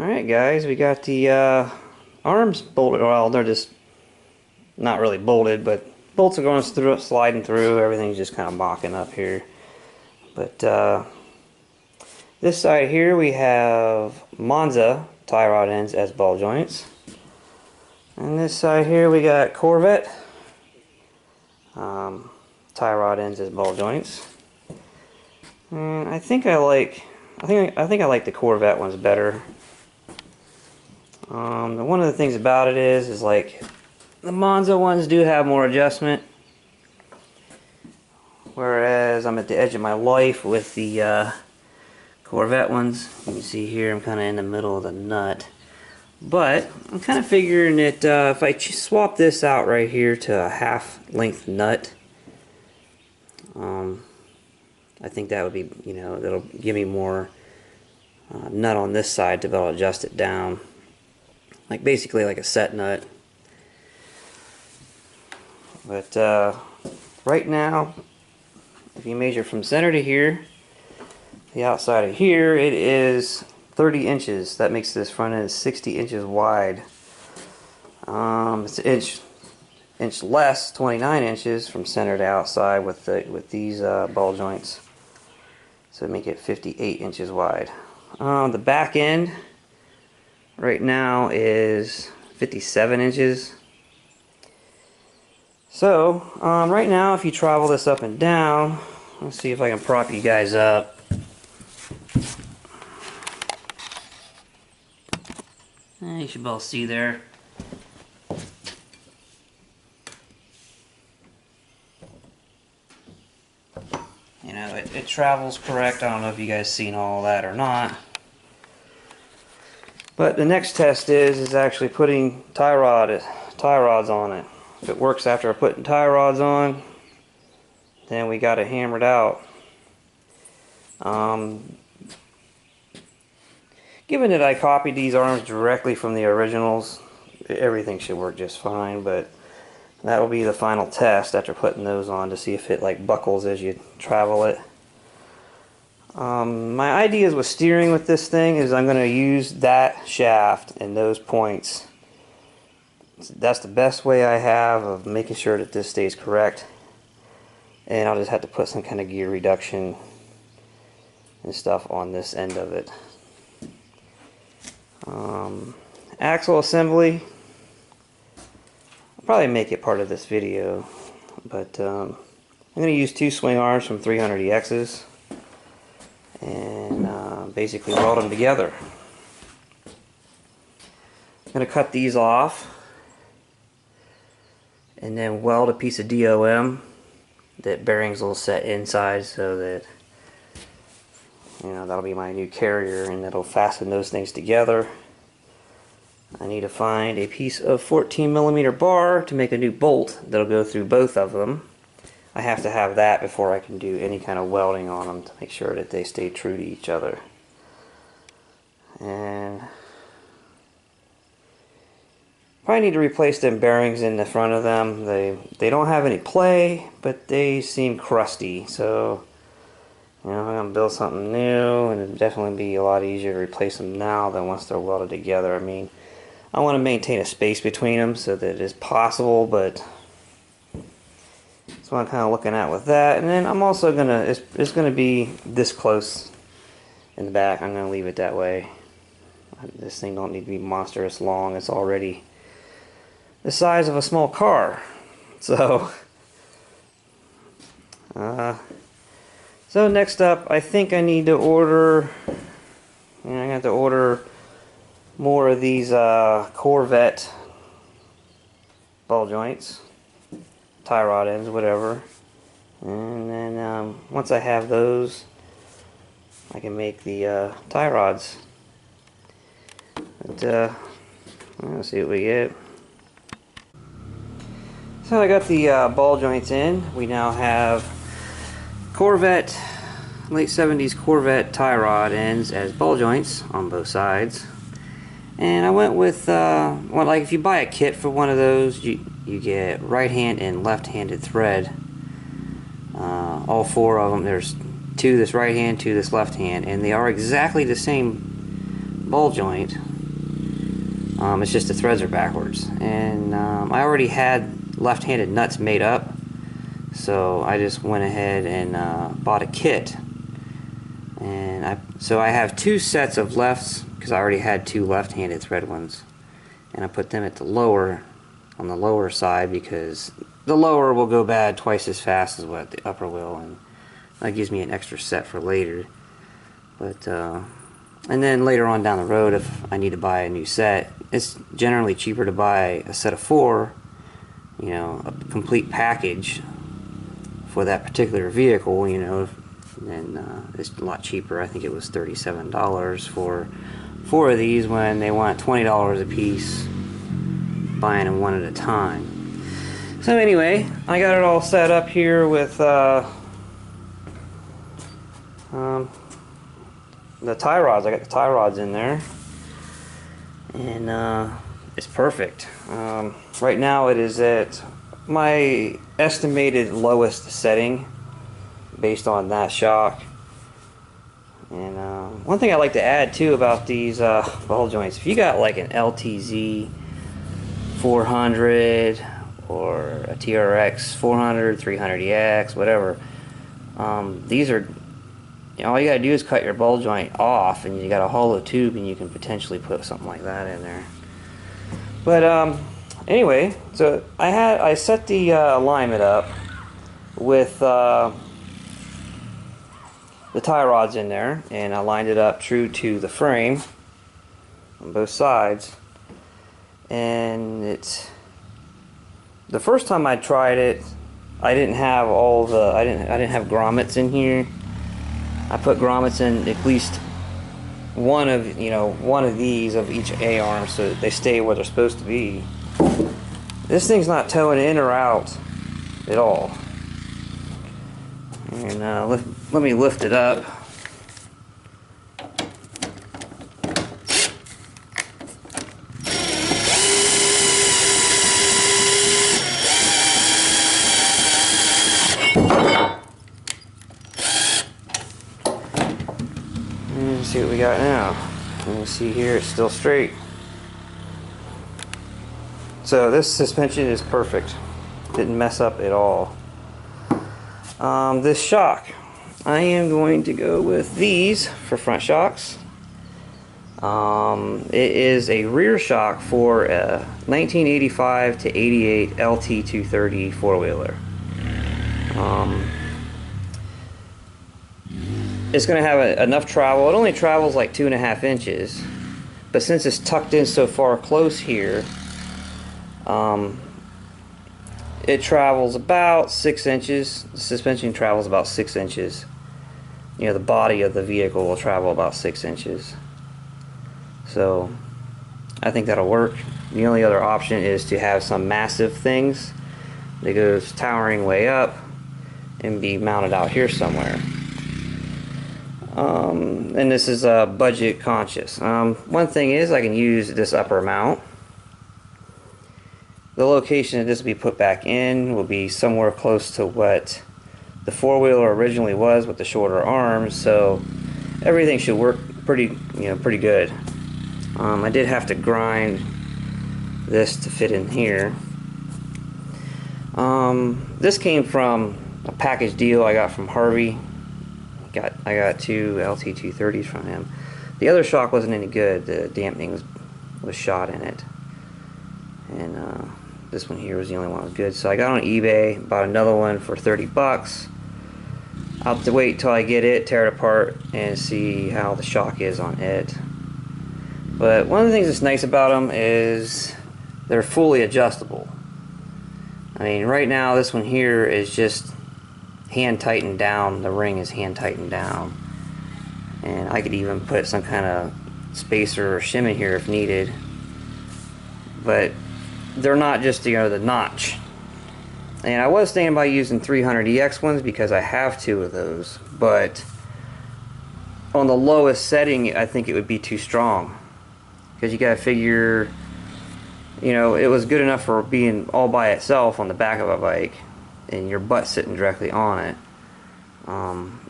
Alright guys, we got the arms bolted. Well, they're just not really bolted, but bolts are going through, sliding through. Everything's just kind of mocking up here. But this side here we have Monza tie rod ends as ball joints. And this side here we got Corvette tie rod ends as ball joints. And I think I like the Corvette ones better. One of the things about it is like the Monza ones do have more adjustment, whereas I'm at the edge of my life with the Corvette ones. You can see here I'm kind of in the middle of the nut, but I'm kind of figuring that if I swap this out right here to a half length nut, I think that would be, that'll give me more nut on this side to be able to adjust it down. Like basically like a set nut. But right now, if you measure from center to here, the outside of here, it is 30 inches. That makes this front end 60 inches wide. It's an inch less, 29 inches from center to outside with these ball joints. So make it 58 inches wide. The back end right now is 57 inches. So right now, if you travel this up and down, let's see if I can prop you guys up. You should both see there. It travels correct. I don't know if you guys seen all that or not. But the next test is actually putting tie rods on it. If it works after putting tie rods on, then we got it hammered out. Given that I copied these arms directly from the originals, everything should work just fine, but that will be the final test after putting those on to see if it like buckles as you travel it. My ideas with steering with this thing is I'm going to use that shaft and those points. That's the best way I have of making sure that this stays correct. And I'll just have to put some kind of gear reduction and stuff on this end of it. Axle assembly, I'll probably make it part of this video, but I'm going to use two swing arms from 300EXs and basically weld them together. I'm going to cut these off and then weld a piece of DOM that bearings will set inside, so that that'll be my new carrier, and that'll fasten those things together. I need to find a piece of 14mm bar to make a new bolt that'll go through both of them. I have to have that before I can do any kind of welding on them to make sure that they stay true to each other. And probably need to replace them bearings in the front of them. They don't have any play, but they seem crusty. So I'm going to build something new, and it'll definitely be a lot easier to replace them now than once they're welded together. I mean, I want to maintain a space between them so that it is possible, but that's what I'm kind of looking at with that. And then I'm also going to, it's going to be this close in the back. I'm going to leave it that way. This thing don't need to be monstrous long. It's already the size of a small car. So so next up, I think I need to order, I'm going to have to order more of these Corvette ball joints, tie rod ends, whatever. And then once I have those, I can make the tie rods. But let's see what we get. So I got the ball joints in. We now have Corvette, late 70s Corvette tie rod ends as ball joints on both sides. And I went with, well, like if you buy a kit for one of those, you get right hand and left handed thread. All four of them. There's two this right hand, two this left hand, and they are exactly the same ball joint. It's just the threads are backwards. And I already had left-handed nuts made up, so I just went ahead and bought a kit. And so I have 2 sets of lefts, because I already had 2 left-handed thread ones. And I put them at the lower, on the lower side, because the lower will go bad twice as fast as what the upper will, and that gives me an extra set for later. But and then later on down the road, if I need to buy a new set, it's generally cheaper to buy a set of 4, you know, a complete package for that particular vehicle, you know, and it's a lot cheaper. I think it was $37 for 4 of these when they want $20 a piece, buying them one at a time. So anyway, I got it all set up here with the tie rods. I got the tie rods in there, and it's perfect. Right now it is at my estimated lowest setting based on that shock. And one thing I like to add too about these ball joints, if you got like an LTZ 400 or a TRX 400, 300EX, whatever, these are, you know, all you gotta do is cut your ball joint off and you got a hollow tube, and you can potentially put something like that in there. But anyway, so I set the alignment up with the tie rods in there, and I lined it up true to the frame on both sides. And it's the first time I tried it, I didn't have all the I didn't have grommets in here. I put grommets in at least one of these of each A arm, so that they stay where they're supposed to be. This thing's not towing in or out at all. And let me lift it up. And see what we got now. You can see here it's still straight. So this suspension is perfect. Didn't mess up at all. This shock, I am going to go with these for front shocks. It is a rear shock for a 1985 to 88 LT230 four-wheeler. It's going to have enough travel. It only travels like 2.5 inches, but since it's tucked in so far close here, it travels about 6 inches. The suspension travels about 6 inches. You know, the body of the vehicle will travel about 6 inches. So I think that'll work. The only other option is to have some massive things that goes towering way up and be mounted out here somewhere. And this is budget conscious. One thing is I can use this upper mount. The location that this will be put back in will be somewhere close to what the four-wheeler originally was with the shorter arms, so everything should work pretty good. I did have to grind this to fit in here. This came from a package deal I got from Harvey. I got 2 LT230s from him. The other shock wasn't any good. The dampening was shot in it, and this one here was the only one that was good. So I got on eBay, bought another one for 30 bucks. I'll have to wait till I get it, tear it apart, and see how the shock is on it. But one of the things that's nice about them is they're fully adjustable. I mean, right now this one here is just hand tightened down. The ring is hand tightened down, and I could even put some kind of spacer or shim in here if needed. But they're not just, you know, the notch. And I was thinking about using 300EX ones because I have 2 of those, but on the lowest setting I think it would be too strong, because you gotta figure, you know, it was good enough for being all by itself on the back of a bike and your butt sitting directly on it.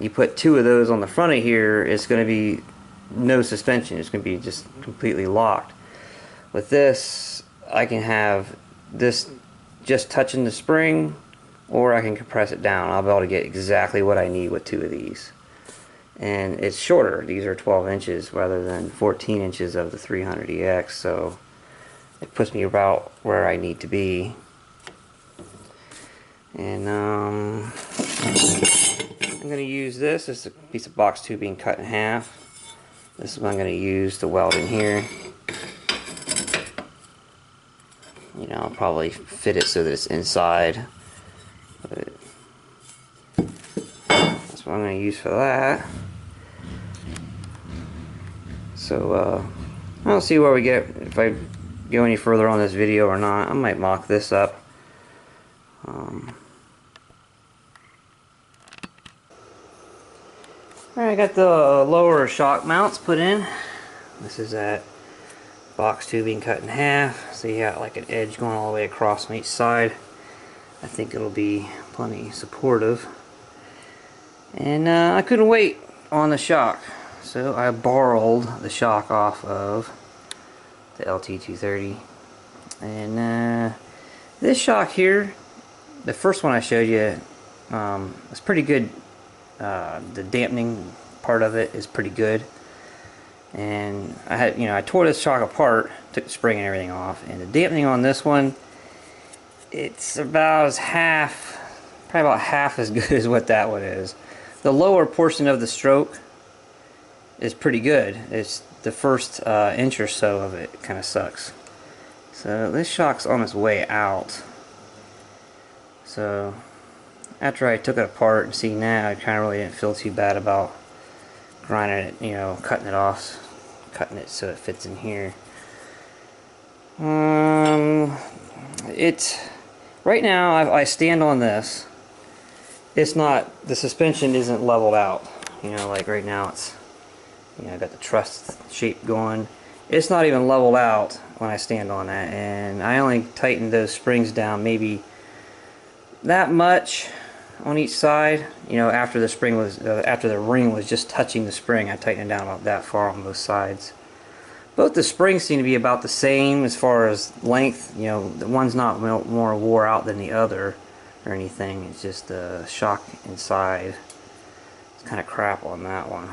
You put 2 of those on the front of here, it's going to be no suspension. It's going to be just completely locked. With this, I can have this just touching the spring, or I can compress it down. I'll be able to get exactly what I need with 2 of these. And it's shorter. These are 12 inches rather than 14 inches of the 300EX, so it puts me about where I need to be. And I'm going to use this. This is a piece of box tubing cut in half. This is what I'm going to use to weld in here. You know, I'll probably fit it so that it's inside. But that's what I'm going to use for that. So, I'll see where we get, if I go any further on this video or not. I might mock this up. Alright, I got the lower shock mounts put in. This is that box tubing cut in half, so you got like an edge going all the way across on each side. I think it'll be plenty supportive. And I couldn't wait on the shock, so I borrowed the shock off of the LT230. And this shock here, the first one I showed you, it's pretty good. The dampening part of it is pretty good. And I had, I tore this shock apart, took the spring and everything off, and the dampening on this one, it's about probably about half as good as what that one is. The lower portion of the stroke is pretty good. It's the first inch or so of it kind of sucks. So this shock's on its way out. So after I took it apart and see now, I kind of really didn't feel too bad about grinding it, cutting it off, cutting it so it fits in here. Right now I stand on this. It's not, the suspension isn't leveled out. Like right now it's, I got the truss shape going. It's not even leveled out when I stand on that, and I only tightened those springs down maybe that much on each side. After the spring was after the ring was just touching the spring, I tightened it down about that far on both sides. Both the springs seem to be about the same as far as length. The one's not more wore out than the other or anything. It's just the shock inside. It's kind of crap on that one.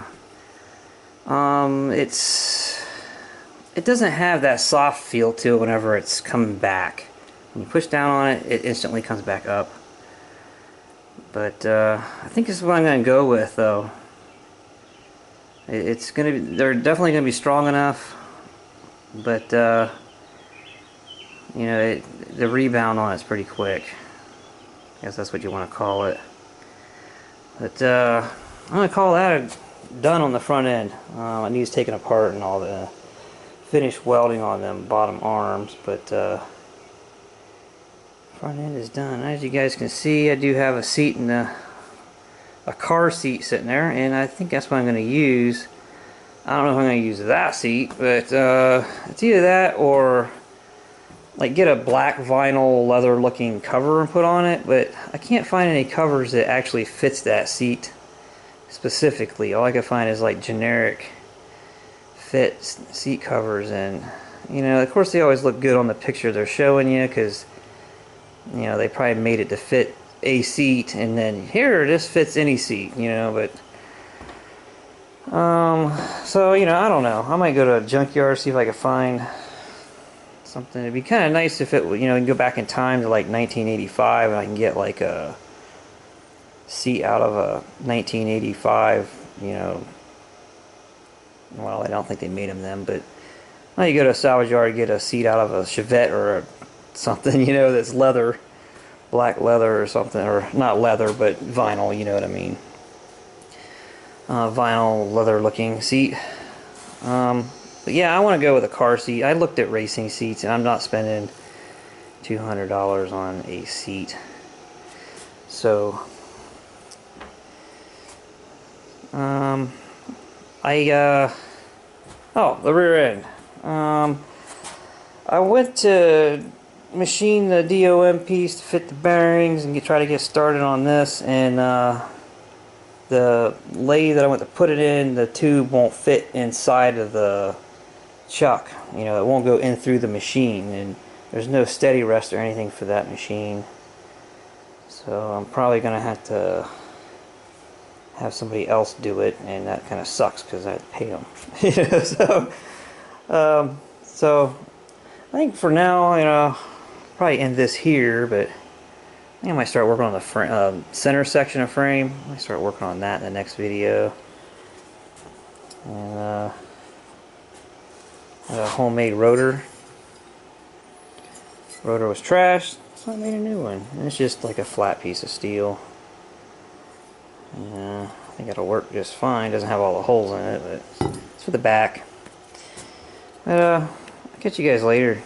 It doesn't have that soft feel to it whenever it's coming back. When you push down on it, it instantly comes back up. But I think this is what I'm going to go with, though. It's going to be, they're definitely going to be strong enough, but the rebound on it's pretty quick. I guess that's what you want to call it. But I'm going to call that done on the front end. It needs taken apart and all the finished welding on them bottom arms, but front end is done. As you guys can see, I do have a seat in a car seat sitting there, and I think that's what I'm going to use. I don't know if I'm going to use that seat, but it's either that or like get a black vinyl leather looking cover and put on it, but I can't find any covers that actually fits that seat specifically. All I can find is like generic fit seat covers, and of course they always look good on the picture they're showing you, because they probably made it to fit a seat, and then here this fits any seat, but so I don't know. I might go to a junkyard, see if I can find something. It'd be kind of nice if it you can go back in time to like 1985 and I can get like a seat out of a 1985, well, I don't think they made them then, but well, you go to a salvage yard and get a seat out of a Chevette or something, that's leather, black leather or something, or not leather, but vinyl, you know what I mean. Vinyl leather looking seat. But yeah, I want to go with a car seat. I looked at racing seats, and I'm not spending $200 on a seat. So, oh, the rear end. I went to machine the DOM piece to fit the bearings and try to get started on this, and the lathe that I went to put it in, the tube won't fit inside of the chuck. You know, it won't go in through the machine, and there's no steady rest or anything for that machine. So I'm probably gonna have to have somebody else do it, and that kind of sucks because I pay them. You know, so I think for now, you know, probably end this here, but I think I might start working on the center section of frame. I might start working on that in the next video. And a homemade rotor. Rotor was trashed, so I made a new one. And it's just like a flat piece of steel. I think it'll work just fine. Doesn't have all the holes in it, but it's for the back. I'll catch you guys later.